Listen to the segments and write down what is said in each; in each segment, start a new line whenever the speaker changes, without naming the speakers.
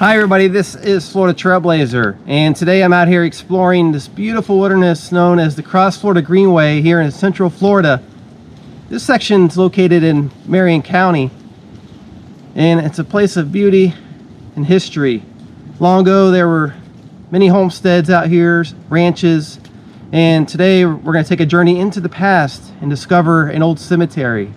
Hi everybody, this is Florida Trailblazer, and today I'm out here exploring this beautiful wilderness known as the Cross Florida Greenway here in Central Florida. This section is located in Marion County, and it's a place of beauty and history. Long ago there were many homesteads out here, ranches, and today we're going to take a journey into the past and discover an old cemetery.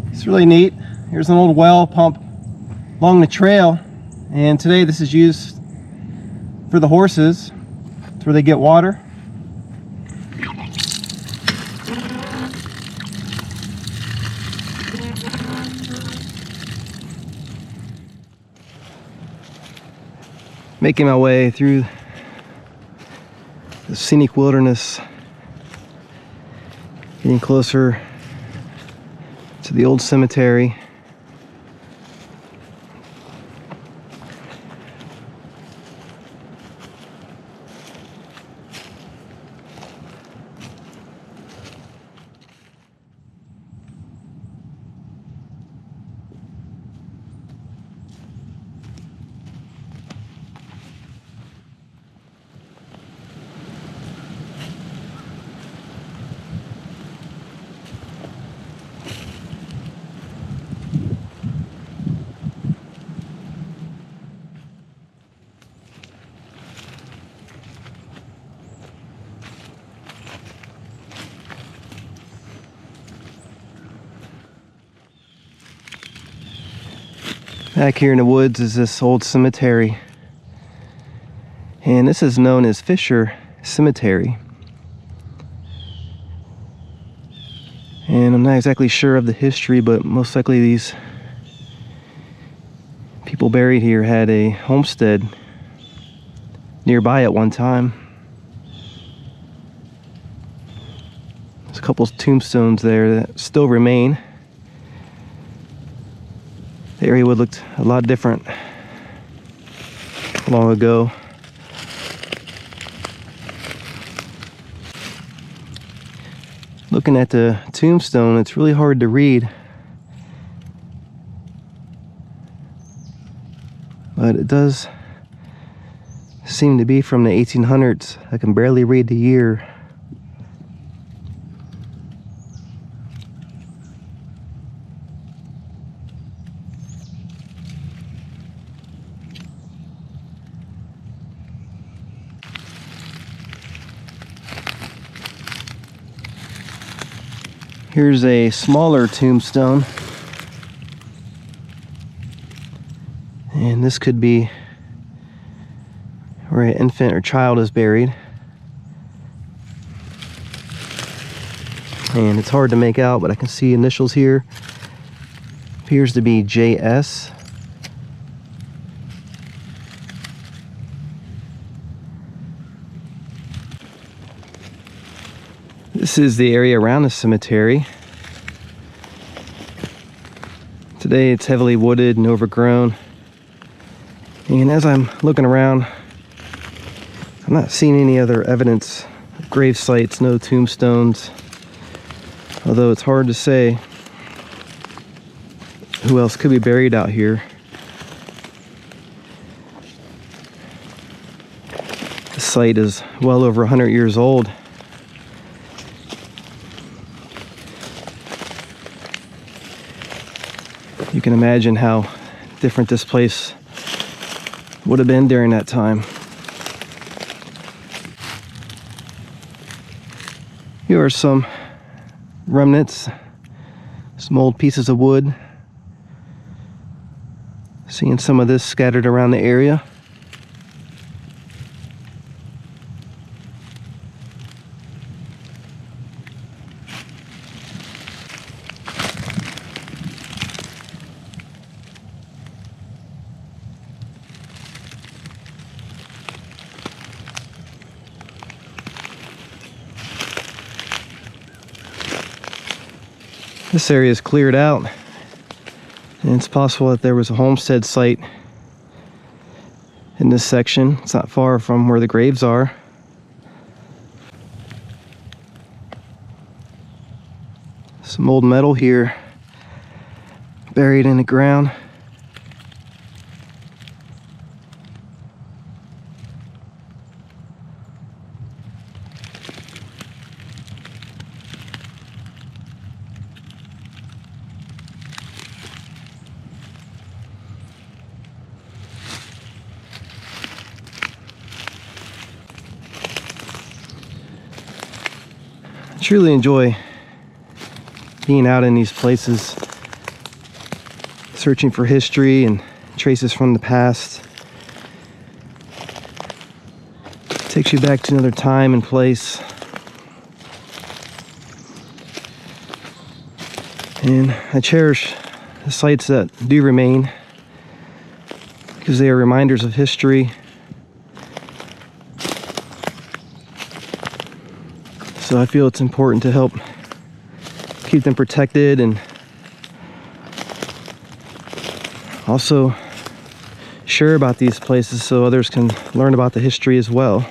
It's really neat. Here's an old well pump along the trail, and today this is used for the horses. It's where they get water. Making my way through the scenic wilderness, getting closer to the old cemetery. Back here in the woods is this old cemetery, and this is known as Fisher Cemetery. And I'm not exactly sure of the history, but most likely these people buried here had a homestead nearby at one time. There's a couple of tombstones there that still remain. The area would looked a lot different long ago. Looking at the tombstone, it's really hard to read, but it does seem to be from the 1800s. I can barely read the year. Here's a smaller tombstone, and this could be where an infant or child is buried. And it's hard to make out, but I can see initials here. Appears to be JS. This is the area around the cemetery. Today it's heavily wooded and overgrown. And as I'm looking around, I'm not seeing any other evidence of grave sites, no tombstones. Although it's hard to say who else could be buried out here. The site is well over 100 years old. You can imagine how different this place would have been during that time. Here are some remnants, some old pieces of wood. Seeing some of this scattered around the area. This area is cleared out, and it's possible that there was a homestead site in this section. It's not far from where the graves are. Some old metal here buried in the ground. I truly enjoy being out in these places, searching for history and traces from the past. It takes you back to another time and place. And I cherish the sites that do remain because they are reminders of history. So I feel it's important to help keep them protected and also share about these places so others can learn about the history as well.